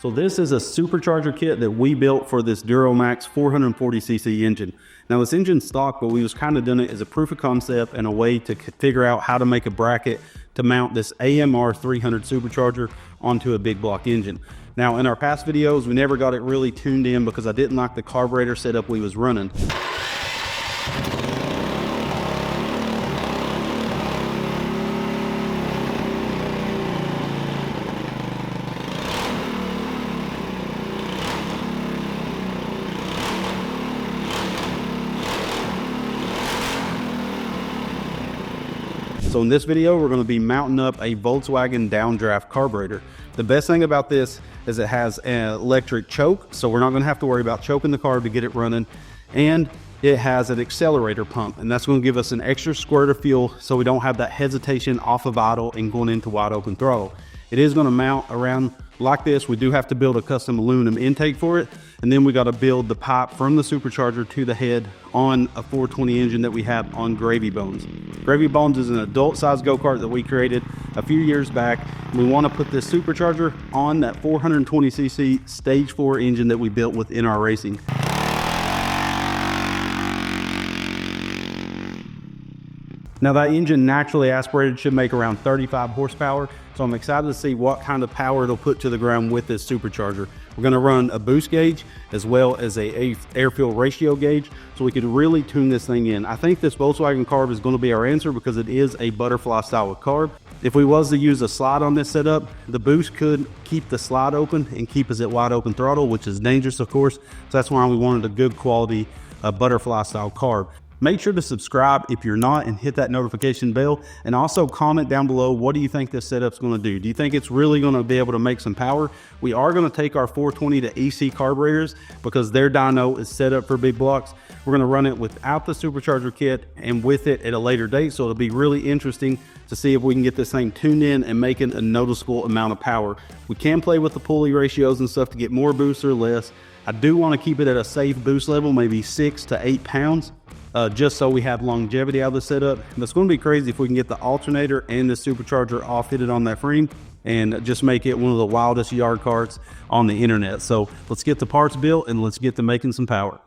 So this is a supercharger kit that we built for this Duramax 440cc engine. Now this engine's stock, but we was kind of doing it as a proof of concept and a way to figure out how to make a bracket to mount this AMR 300 supercharger onto a big block engine. Now in our past videos, we never got it really tuned in because I didn't like the carburetor setup we was running. So in this video, we're going to be mounting up a Volkswagen downdraft carburetor. The best thing about this is it has an electric choke, so we're not going to have to worry about choking the carb to get it running. And it has an accelerator pump, and that's going to give us an extra squirt of fuel so we don't have that hesitation off of idle and going into wide open throttle. It is going to mount around like this. We do have to build a custom aluminum intake for it, and then we got to build the pipe from the supercharger to the head on a 420 engine that we have on Gravy Bones. Gravy Bones is an adult size go-kart that we created a few years back. We want to put this supercharger on that 420cc stage 4 engine that we built within our racing. Now that engine naturally aspirated should make around 35 horsepower, so I'm excited to see what kind of power it'll put to the ground with this supercharger. We're going to run a boost gauge as well as a air-fuel ratio gauge so we could really tune this thing in. I think this Volkswagen carb is going to be our answer because it is a butterfly style of carb. If we was to use a slide on this setup, the boost could keep the slide open and keep us at wide open throttle, which is dangerous of course, so that's why we wanted a good quality butterfly style carb. Make sure to subscribe if you're not and hit that notification bell, and also comment down below, what do you think this setup's going to do? Do you think it's really going to be able to make some power? We are going to take our 420 to EC carburetors because their dyno is set up for big blocks. We're going to run it without the supercharger kit and with it at a later date, so it'll be really interesting to see if we can get this thing tuned in and making a noticeable amount of power. We can play with the pulley ratios and stuff to get more boost or less. I do want to keep it at a safe boost level, maybe 6 to 8 pounds. Just so we have longevity out of the setup. And it's going to be crazy if we can get the alternator and the supercharger all fitted on that frame and just make it one of the wildest yard carts on the internet. So let's get the parts built and let's get to making some power.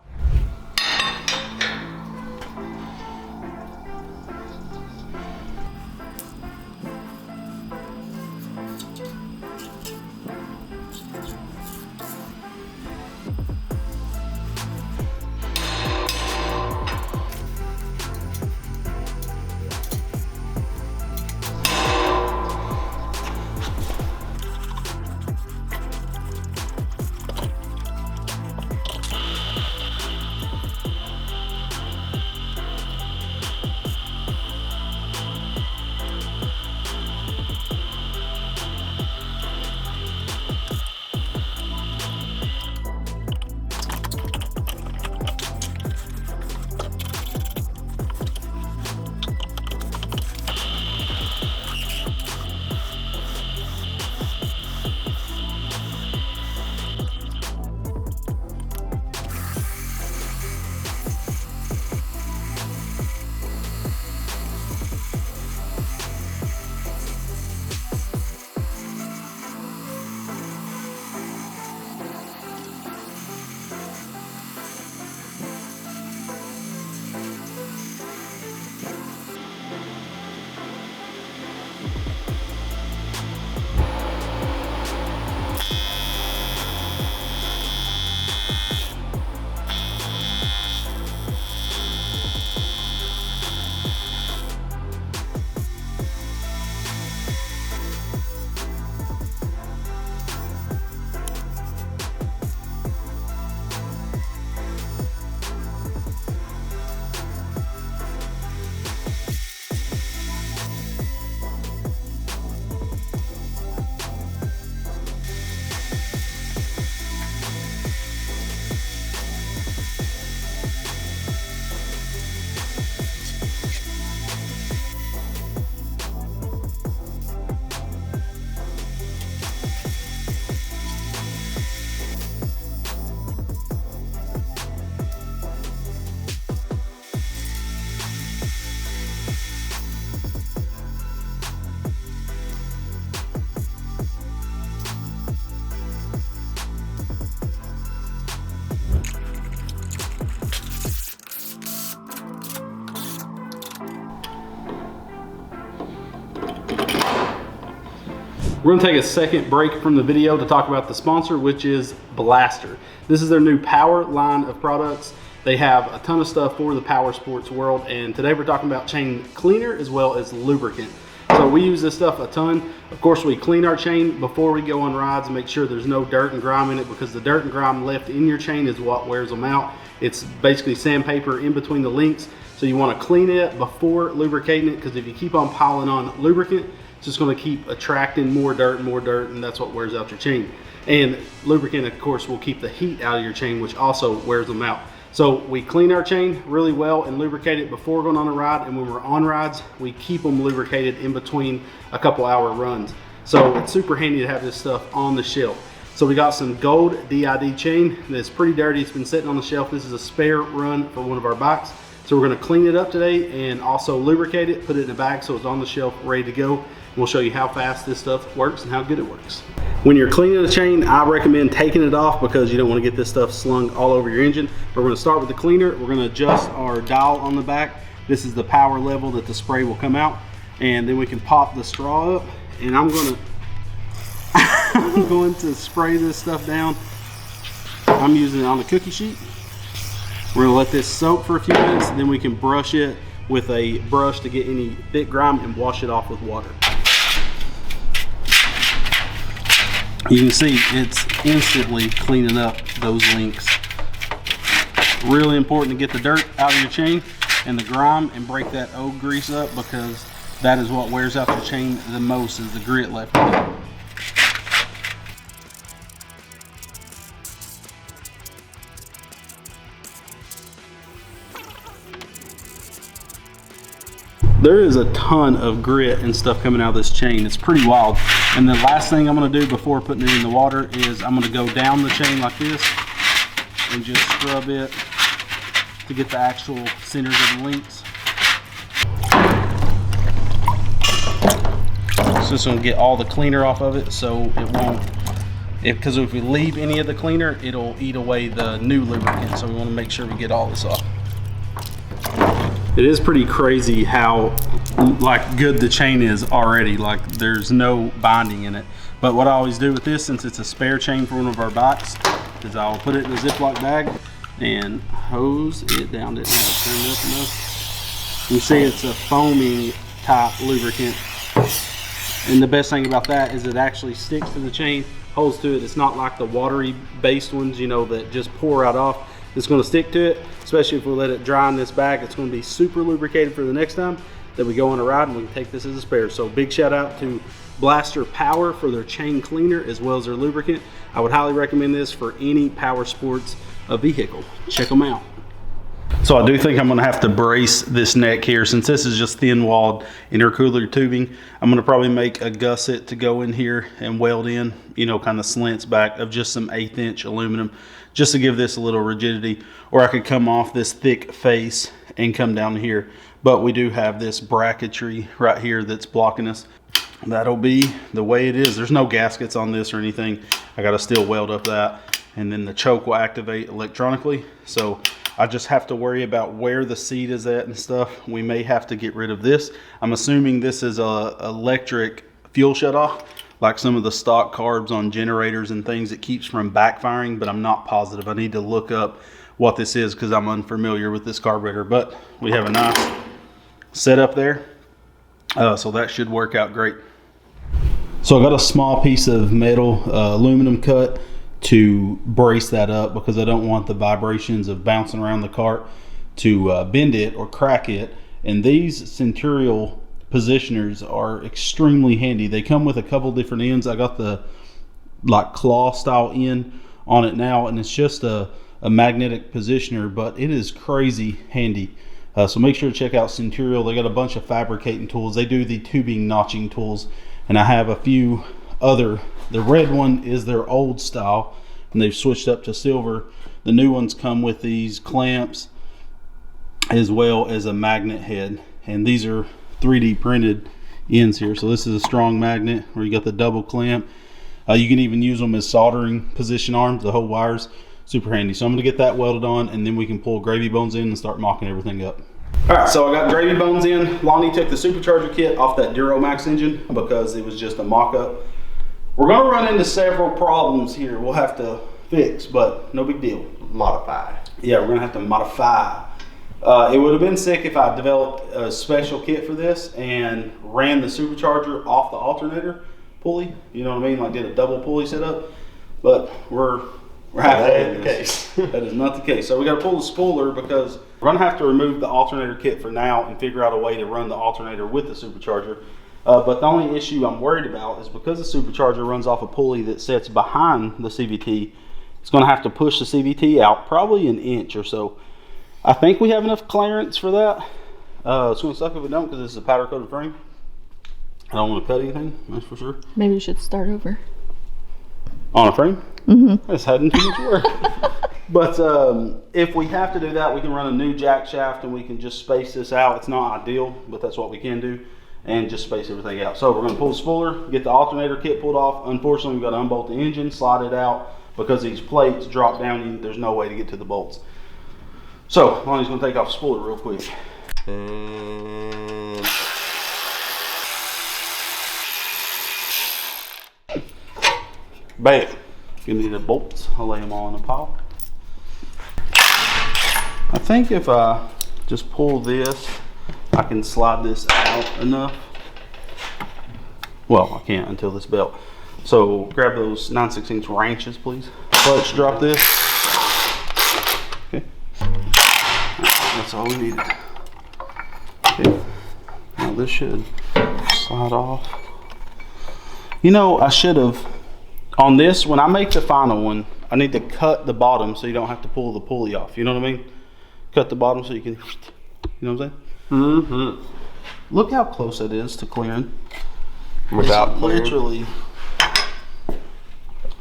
We're gonna take a second break from the video to talk about the sponsor, which is Blaster. This is their new power line of products. They have a ton of stuff for the power sports world, and today we're talking about chain cleaner as well as lubricant. So we use this stuff a ton. Of course, we clean our chain before we go on rides and make sure there's no dirt and grime in it, because the dirt and grime left in your chain is what wears them out. It's basically sandpaper in between the links. So you want to clean it before lubricating it, because if you keep on piling on lubricant, it's just going to keep attracting more dirt, and that's what wears out your chain. And lubricant, of course, will keep the heat out of your chain, which also wears them out. So we clean our chain really well and lubricate it before going on a ride, and when we're on rides, we keep them lubricated in between a couple hour runs. So it's super handy to have this stuff on the shelf. So we got some gold DID chain that's pretty dirty. It's been sitting on the shelf. This is a spare run for one of our bikes. So we're gonna clean it up today and also lubricate it, put it in a bag so it's on the shelf ready to go. We'll show you how fast this stuff works and how good it works. When you're cleaning the chain, I recommend taking it off because you don't want to get this stuff slung all over your engine. But we're going to start with the cleaner. We're going to adjust our dial on the back. This is the power level that the spray will come out. And then we can pop the straw up. And I'm going to spray this stuff down. I'm using it on the cookie sheet. We're going to let this soak for a few minutes. Then we can brush it with a brush to get any thick grime and wash it off with water. You can see it's instantly cleaning up those links. Really important to get the dirt out of your chain and the grime and break that old grease up, because that is what wears out your chain the most, is the grit left in it. There is a ton of grit and stuff coming out of this chain. It's pretty wild. And the last thing I'm going to do before putting it in the water is I'm going to go down the chain like this and just scrub it to get the actual centers of the links. It's just going to get all the cleaner off of it, so it won't, because if we leave any of the cleaner, it'll eat away the new lubricant. So we want to make sure we get all this off. It is pretty crazy how good the chain is already. Like, there's no binding in it. But what I always do with this, since it's a spare chain for one of our bikes, is I'll put it in a Ziploc bag and hose it down. Didn't have to turn it up enough. You see it's a foaming type lubricant. And the best thing about that is it actually sticks to the chain, holds to it. It's not like the watery based ones, you know, that just pour right off. It's going to stick to it, especially if we let it dry in this bag. It's going to be super lubricated for the next time that we go on a ride, and we can take this as a spare. So big shout out to Blaster Power for their chain cleaner as well as their lubricant. I would highly recommend this for any power sports vehicle. Check them out. So I do think I'm going to have to brace this neck here, since this is just thin walled intercooler tubing. I'm going to probably make a gusset to go in here and weld in, you know, kind of slants back of just some 1/8 inch aluminum, just to give this a little rigidity. Or I could come off this thick face and come down here. But we do have this bracketry right here that's blocking us. That'll be the way it is. There's no gaskets on this or anything. I got to still weld up that. And then the choke will activate electronically. So I just have to worry about where the seat is at and stuff. We may have to get rid of this. I'm assuming this is a electric fuel shutoff, like some of the stock carbs on generators and things. It keeps from backfiring, but I'm not positive. I need to look up what this is because I'm unfamiliar with this carburetor. But we have a nice setup there, so that should work out great. So I got a small piece of metal, aluminum cut, to brace that up because I don't want the vibrations of bouncing around the cart to bend it or crack it. And these Centurial positioners are extremely handy. They come with a couple different ends. I got the like claw style end on it now, and it's just a magnetic positioner, but it is crazy handy. So make sure to check out Centurial. They got a bunch of fabricating tools. They do the tubing notching tools, and I have a few other. The red one is their old style, and they've switched up to silver. The new ones come with these clamps as well as a magnet head, and these are 3D printed ends here. So this is a strong magnet where you got the double clamp. You can even use them as soldering position arms. The whole wire's super handy. So I'm going to get that welded on, and then we can pull gravy bones in and start mocking everything up. All right, so I got gravy bones in. Lonnie took the Supercharger kit off that Duramax engine because it was just a mock-up. We're gonna run into several problems here we'll have to fix, but no big deal. Modify. Yeah, we're gonna have to modify. It would have been sick if I developed a special kit for this and ran the supercharger off the alternator pulley. You know what I mean? Like did a double pulley setup. But we're halfway in this. That is not the case. So we got to pull the spooler because we're gonna have to remove the alternator kit for now and figure out a way to run the alternator with the supercharger. But the only issue I'm worried about is because the supercharger runs off a pulley that sits behind the CVT, it's going to have to push the CVT out probably an inch or so. I think we have enough clearance for that. It's going to suck if we don't because this is a powder coated frame. I don't want to cut anything, that's for sure. Maybe we should start over. On a frame? Mm-hmm. That's hadn't too much work. But if we have to do that, we can run a new jack shaft and we can just space this out. It's not ideal, but that's what we can do. And just space everything out. So we're going to pull the spooler, get the alternator kit pulled off. Unfortunately, we've got to unbolt the engine, slide it out because these plates drop down. There's no way to get to the bolts. So Lonnie's going to take off the spooler real quick. And bam. Give me the bolts. I'll lay them all in a pile. I think if I just pull this, I can slide this out enough. Well, I can't until this belt. So grab those 9/16 wrenches, please. Clutch, drop this. Okay. That's all we needed. Okay. Now this should slide off. You know, I should have, on this, when I make the final one, I need to cut the bottom so you don't have to pull the pulley off. You know what I mean? Cut the bottom so you can, you know what I'm saying? Mm-hmm. Look how close it is to clearing. Without it's literally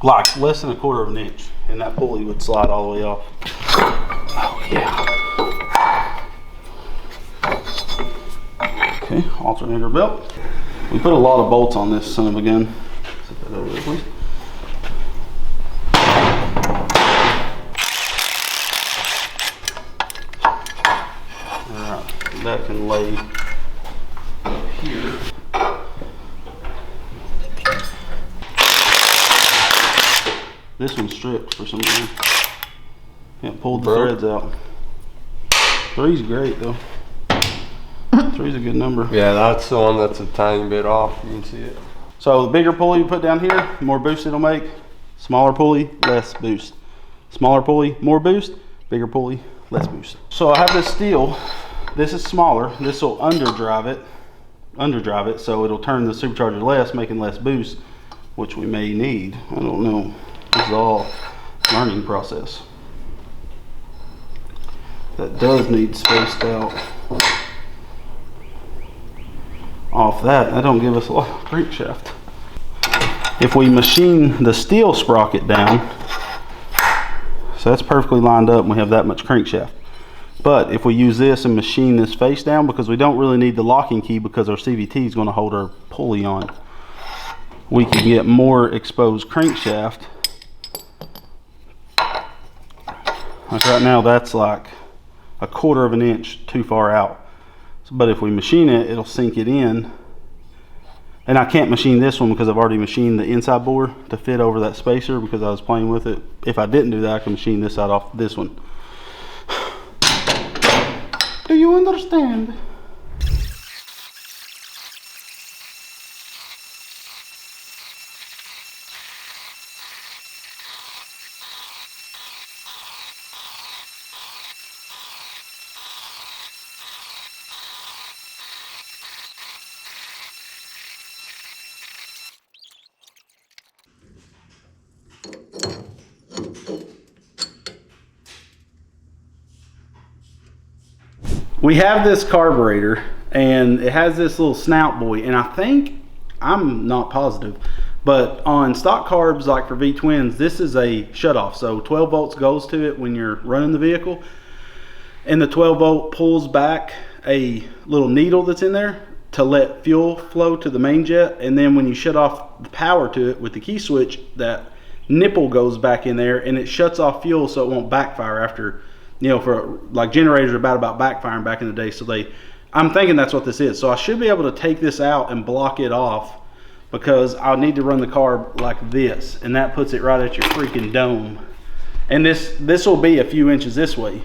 like less than 1/4 of an inch, and that pulley would slide all the way off. Oh yeah. Okay, alternator belt. We put a lot of bolts on this son of a gun. Set that over there, please. That can lay here. This one's stripped for some reason. Can't pull the threads out. 3's great though. 3's a good number. Yeah, that's the one that's a tiny bit off. You can see it. So the bigger pulley you put down here, the more boost it'll make. Smaller pulley, less boost. Smaller pulley, more boost. Bigger pulley, less boost. So I have this steel. This is smaller. This will underdrive it, so it'll turn the supercharger less, making less boost, which we may need. I don't know. This is all learning process. That does need spaced out. Off that don't give us a lot of crankshaft. If we machine the steel sprocket down, so that's perfectly lined up and we have that much crankshaft. But if we use this and machine this face down, because we don't really need the locking key because our CVT is going to hold our pulley on, we can get more exposed crankshaft. Like right now, that's like 1/4 of an inch too far out. But if we machine it, it'll sink it in. And I can't machine this one because I've already machined the inside bore to fit over that spacer because I was playing with it. If I didn't do that, I can machine this out off this one. Do you understand? We have this carburetor and it has this little snout buoy, and I think, I'm not positive, but on stock carbs like for V-twins, this is a shutoff. So 12 volts goes to it when you're running the vehicle, and the 12 volt pulls back a little needle that's in there to let fuel flow to the main jet, and then when you shut off the power to it with the key switch, that nipple goes back in there and it shuts off fuel so it won't backfire after, you know, for like generators are about backfiring back in the day. So I'm thinking that's what this is. So I should be able to take this out and block it off because I'll need to run the carb like this, and that puts it right at your freaking dome. And this will be a few inches this way.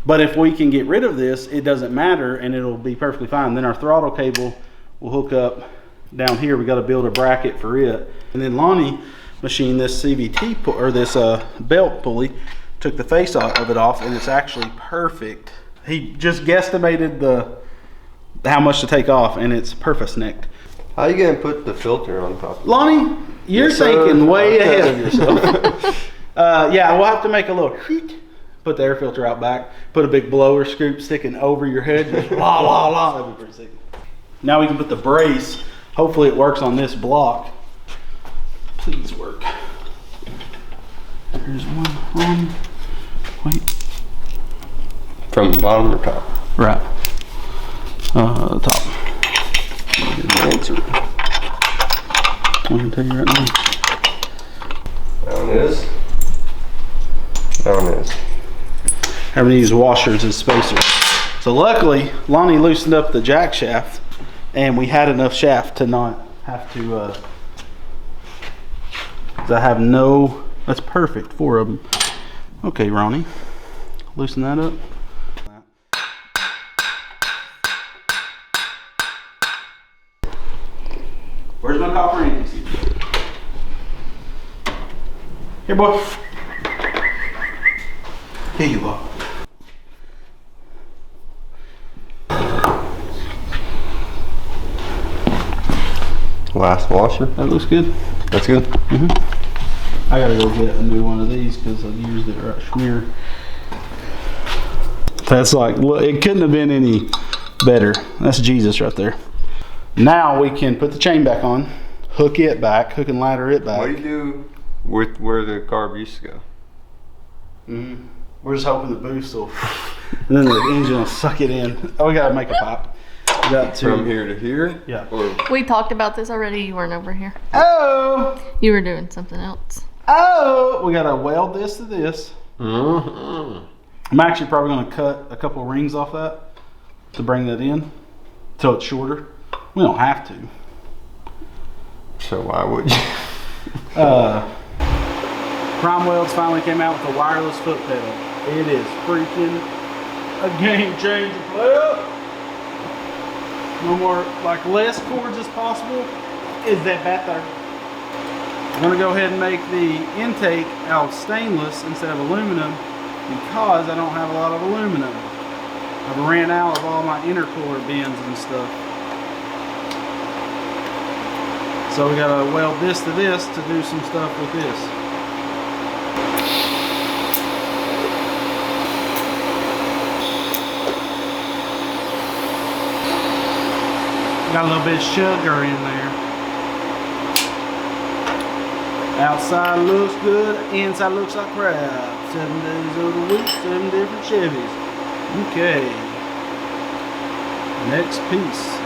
But if we can get rid of this, it doesn't matter, and it'll be perfectly fine. Then our throttle cable will hook up down here. We got to build a bracket for it. And then Lonnie machined this CVT or this belt pulley, took the face of it off, and it's actually perfect. He just guesstimated how much to take off, and it's perfect-necked. How you gonna put the filter on top of it? Lonnie, you're thinking way ahead of yourself. Yeah, we'll have to make a little put the air filter out back, put a big blower scoop sticking over your head, just la la la. That'd be pretty sick. Now we can put the brace. Hopefully it works on this block. Please work. There's one on. Wait. From the bottom or top? Right. The top. Answer. I can tell you right now. That one is. That one is. Having to use washers as spacers. So luckily, Lonnie loosened up the jack shaft, and we had enough shaft to not have to. I have no. That's perfect. 4 of them. Okay, Ronnie, loosen that up. Where's my copper anti-seize? Here, boy. Here you are. Last washer. That looks good. That's good. I gotta go get a new one of these because I've used it right here. That's like, look, it couldn't have been any better. That's Jesus right there. Now we can put the chain back on, hook and ladder it back. What do you do with where the carb used to go? We're just hoping the boost will, and then the engine will suck it in. Oh, we gotta make a pipe. We got to, From here to here? Yeah. Or We talked about this already. You weren't over here. oh, You were doing something else. we gotta weld this to this. I'm actually probably gonna cut a couple of rings off that to bring that in, so it's shorter. We don't have to. So why would you? Prime Welds finally came out with a wireless foot pedal. It is freaking a game changer, player. No more, like, less cords as possible. Is that better? I'm gonna go ahead and make the intake out of stainless instead of aluminum because I don't have a lot of aluminum. I've ran out of all my intercooler bins and stuff. So we gotta weld this to this to do some stuff with this. Got a little bit of sugar in there. Outside looks good, inside looks like crap. 7 days of the week, 7 different Chevys. Okay. Next piece.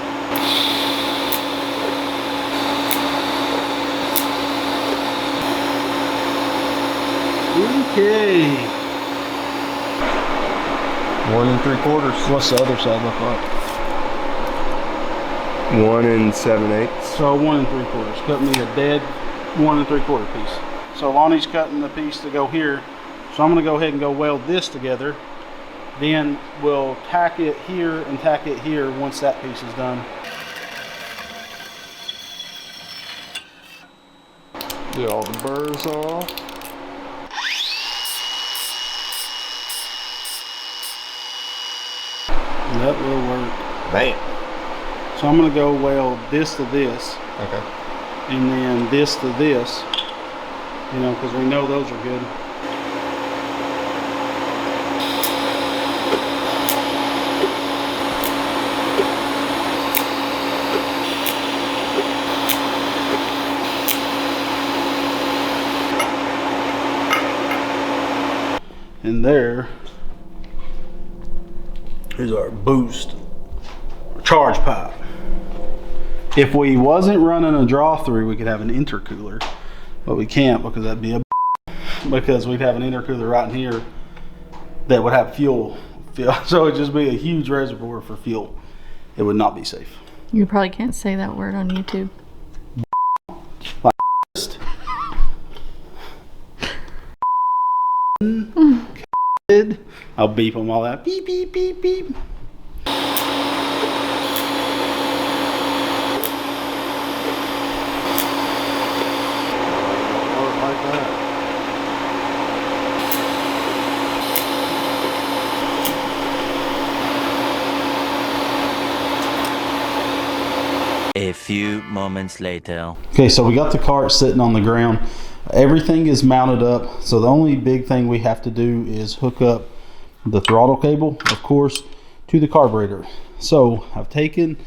Okay. 1 3/4. What's the other side look like? 1 7/8. So 1 3/4. Cut me a dead 1 3/4 piece. So Lonnie's cutting the piece to go here. So I'm gonna go ahead and go weld this together. Then we'll tack it here and tack it here once that piece is done. Get all the burrs off. That will work. Bam. So I'm gonna go weld this to this, Okay. and then this to this, you know, because we know those are good. And there is our boost charge pipe. If we wasn't running a draw through, we could have an intercooler, but we can't because that'd be because we'd have an intercooler right in here that would have fuel. So it'd just be a huge reservoir for fuel. It would not be safe. You probably can't say that word on YouTube. I'll beep them all out. Beep, beep, beep, beep. A few moments later. Okay, so we got the cart sitting on the ground. Everything is mounted up. So the only big thing we have to do is hook up the throttle cable, of course, to the carburetor. So I've taken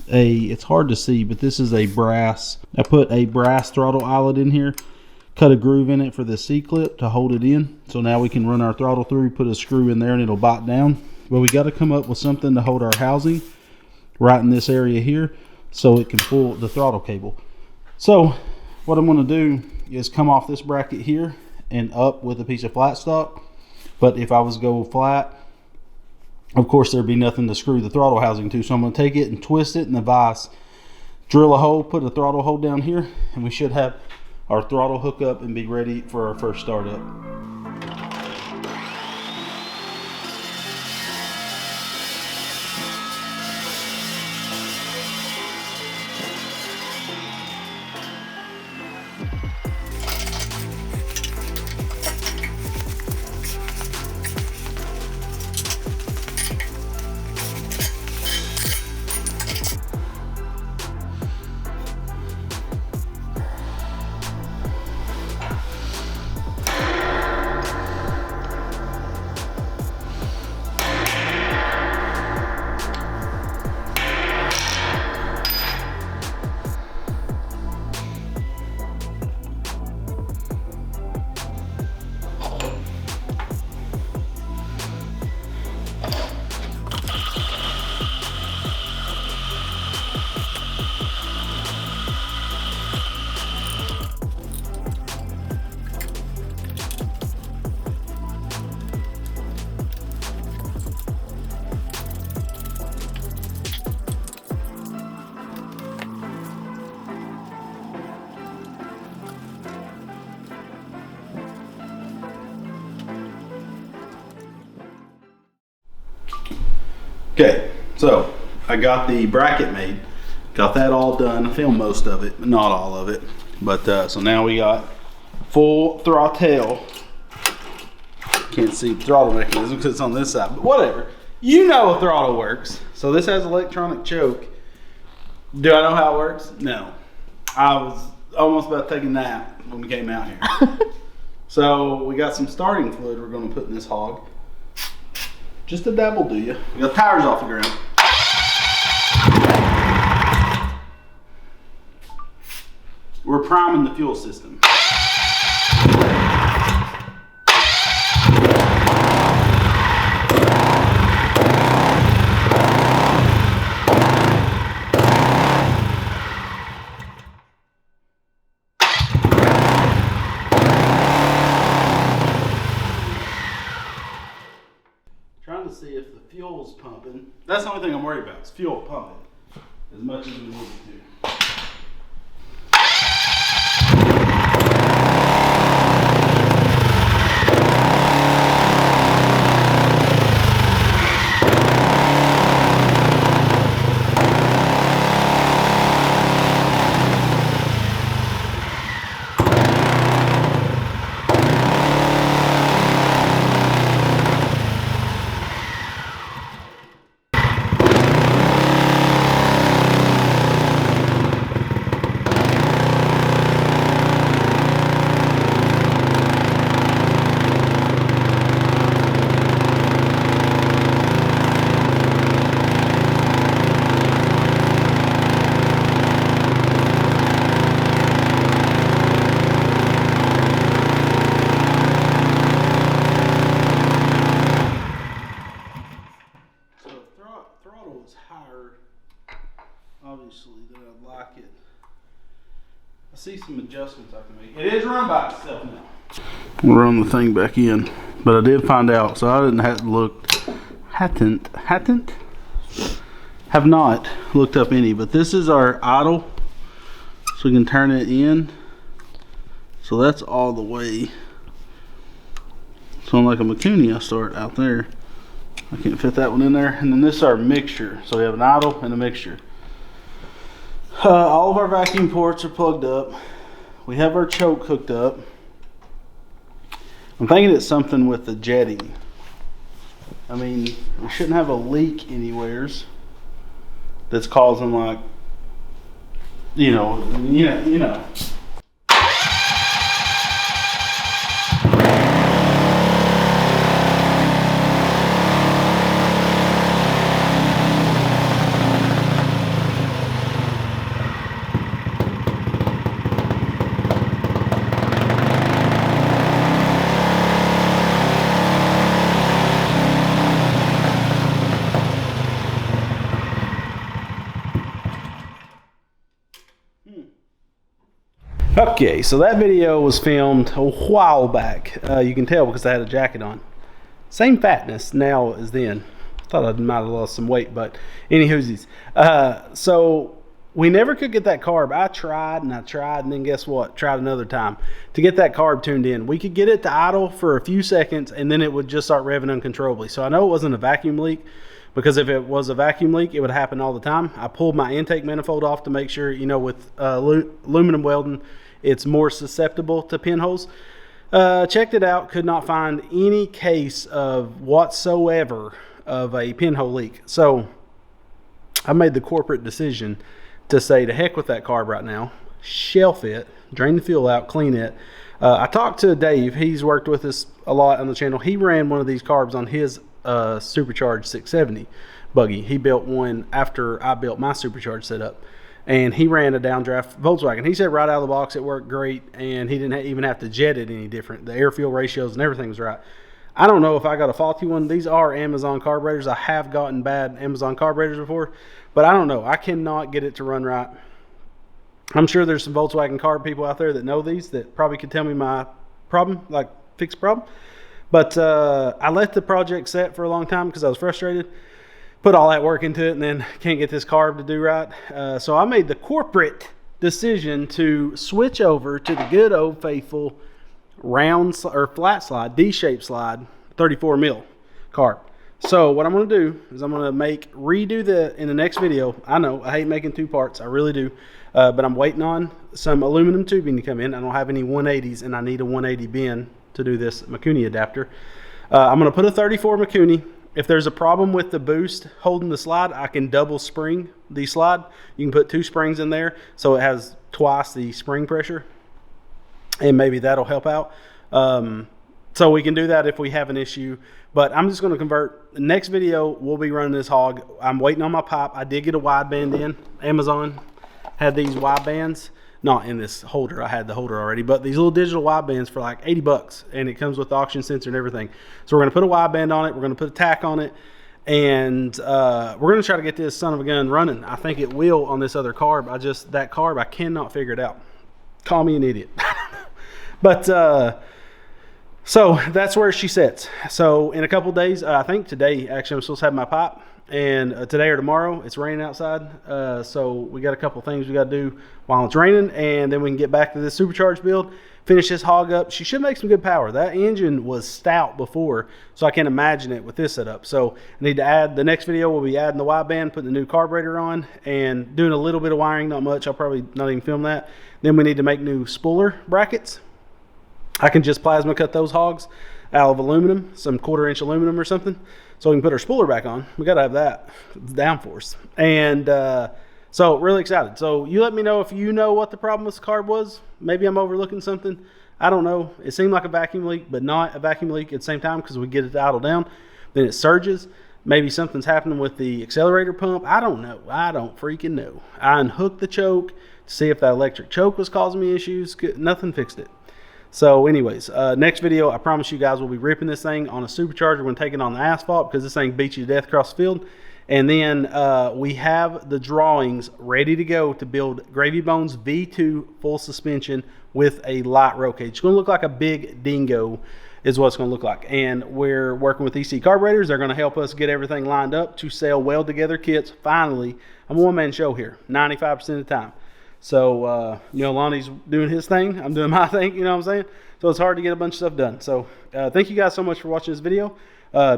it's hard to see, but this is I put a brass throttle eyelet in here, cut a groove in it for the C-clip to hold it in. So now we can run our throttle through, put a screw in there and it'll bite down. But we got to come up with something to hold our housing right in this area here, so it can pull the throttle cable. So what I'm going to do is come off this bracket here and up with a piece of flat stock. But if I was to go flat, of course there'd be nothing to screw the throttle housing to. So I'm going to take it and twist it in the vise, drill a hole, put a throttle hole down here, and we should have our throttle hook up and be ready for our first startup. Okay, so I got the bracket made, got that all done. I filmed most of it, but not all of it. But so now we got full throttle. Can't see the throttle mechanism because it's on this side, but whatever. You know a throttle works. So this has electronic choke. Do I know how it works? No. I was almost about to take a nap when we came out here. So we got some starting fluid we're going to put in this hog. Just a dabble, do you? We got tires off the ground. We're priming the fuel system. Trying to see if the fuel's pumping. That's the only thing I'm worried about, is fuel pumping as much as we need it to. Throttle is higher, obviously, than I'd like it. I see some adjustments I can make. It is run by itself now. We'll run the thing back in, but I did find out, so I didn't have not looked up any, but this is our idle, so we can turn it in. So that's all the way. So like a Mikuni, I start out there. I can't fit that one in there. And then this is our mixture. So we have an idle and a mixture. All of our vacuum ports are plugged up. We have our choke hooked up. I'm thinking it's something with the jetting. I mean, we shouldn't have a leak anywheres that's causing like, you know. Okay, so that video was filmed a while back. You can tell because I had a jacket on. Same fatness now as then. Thought I might have lost some weight, but any hoosies. So we never could get that carb. I tried, and then guess what? Tried another time to get that carb tuned in. We could get it to idle for a few seconds, and then it would just start revving uncontrollably. So I know it wasn't a vacuum leak, because if it was a vacuum leak, it would happen all the time. I pulled my intake manifold off to make sure, you know, with aluminum welding, it's more susceptible to pinholes. Checked it out, could not find any case of whatsoever of a pinhole leak. So I made the corporate decision to say to heck with that carb right now, shelf it, drain the fuel out, clean it. I talked to Dave. He's worked with us a lot on the channel. He ran one of these carbs on his Supercharged 670 buggy. He built one after I built my Supercharged setup, and he ran a downdraft Volkswagen. He said right out of the box it worked great, and he didn't even have to jet it any different. The air fuel ratios and everything was right. I don't know if I got a faulty one. These are Amazon carburetors. I have gotten bad Amazon carburetors before, but I don't know. I cannot get it to run right. I'm sure there's some Volkswagen carb people out there that know these that probably could tell me my problem, like fix problem. But I let the project set for a long time because I was frustrated. Put all that work into it and then can't get this carb to do right. So I made the corporate decision to switch over to the good old faithful round or flat slide, D-shaped slide, 34 mil carb. So what I'm going to do is I'm going to redo in the next video. I know I hate making two parts. I really do. But I'm waiting on some aluminum tubing to come in. I don't have any 180s and I need a 180 bin to do this Mikuni adapter. I'm going to put a 34 Mikuni. If there's a problem with the boost holding the slide, I can double spring the slide. You can put 2 springs in there so it has twice the spring pressure, and maybe that'll help out. So we can do that if we have an issue, but I'm just going to convert. The next video we'll be running this hog. I'm waiting on my pipe. I did get a wideband in. Amazon had these widebands. Not in this holder, I had the holder already, but these little digital widebands for like 80 bucks, and it comes with the auction sensor and everything. So we're going to put a wideband on it, we're going to put a tack on it, and we're going to try to get this son of a gun running. I think it will on this other carb. That carb, I cannot figure it out. Call me an idiot. But so that's where she sits. So in a couple days, I think today actually I'm supposed to have my pipe, and today or tomorrow it's raining outside, so we got a couple things we got to do while it's raining, and then we can get back to this Supercharged build, finish this hog up. She should make some good power. That engine was stout before, so I can't imagine it with this setup. So I need to add, the next video we'll be adding the wideband, putting the new carburetor on, and doing a little bit of wiring, not much. I'll probably not even film that. Then we need to make new spooler brackets. I can just plasma cut those hogs out of aluminum, some 1/4 inch aluminum or something, so we can put our spooler back on. We got to have that downforce. And so really excited. So you let me know if you know what the problem with the carb was. Maybe I'm overlooking something. I don't know. It seemed like a vacuum leak, but not a vacuum leak at the same time because we get it to idle down. Then it surges. Maybe something's happening with the accelerator pump. I don't know. I don't freaking know. I unhooked the choke to see if that electric choke was causing me issues. Nothing fixed it. So anyways, next video, I promise you guys we'll be ripping this thing on a Supercharger. We're going to take it on the asphalt because this thing beats you to death across the field. And then we have the drawings ready to go to build Gravy Bones V2 full suspension with a light roll cage. It's going to look like a big dingo is what it's going to look like. And we're working with EC Carburetors. They're going to help us get everything lined up to sell weld together kits. Finally, I'm a one-man show here 95% of the time. So, you know, Lonnie's doing his thing. I'm doing my thing, you know what I'm saying? so it's hard to get a bunch of stuff done. So thank you guys so much for watching this video.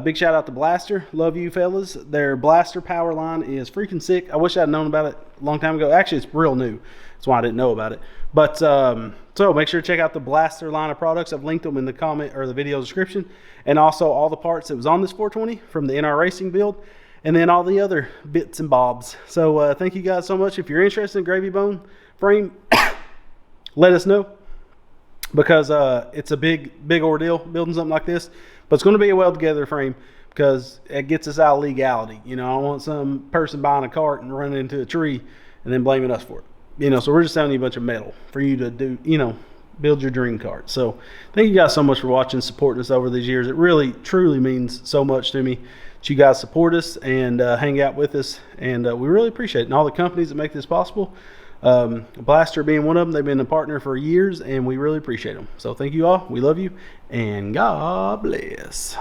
Big shout out to Blaster. Love you fellas. Their Blaster power line is freaking sick. I wish I'd known about it a long time ago. Actually, it's real new. That's why I didn't know about it. But so make sure to check out the Blaster line of products. I've linked them in the comment or the video description, and also all the parts that was on this 420 from the NR Racing build, and then all the other bits and bobs. So thank you guys so much. If you're interested in Gravy Bone frame, let us know, because it's a big ordeal building something like this. But it's going to be a well together frame, because it gets us out of legality. You know, I don't want some person buying a cart and running into a tree and then blaming us for it. You know, so we're just selling you a bunch of metal for you to do, you know, build your dream cart. So thank you guys so much for watching, supporting us over these years. It really truly means so much to me that you guys support us and hang out with us, and we really appreciate it. And all the companies that make this possible, Blaster being one of them, they've been a partner for years, and we really appreciate them. So thank you all. We love you, and God bless.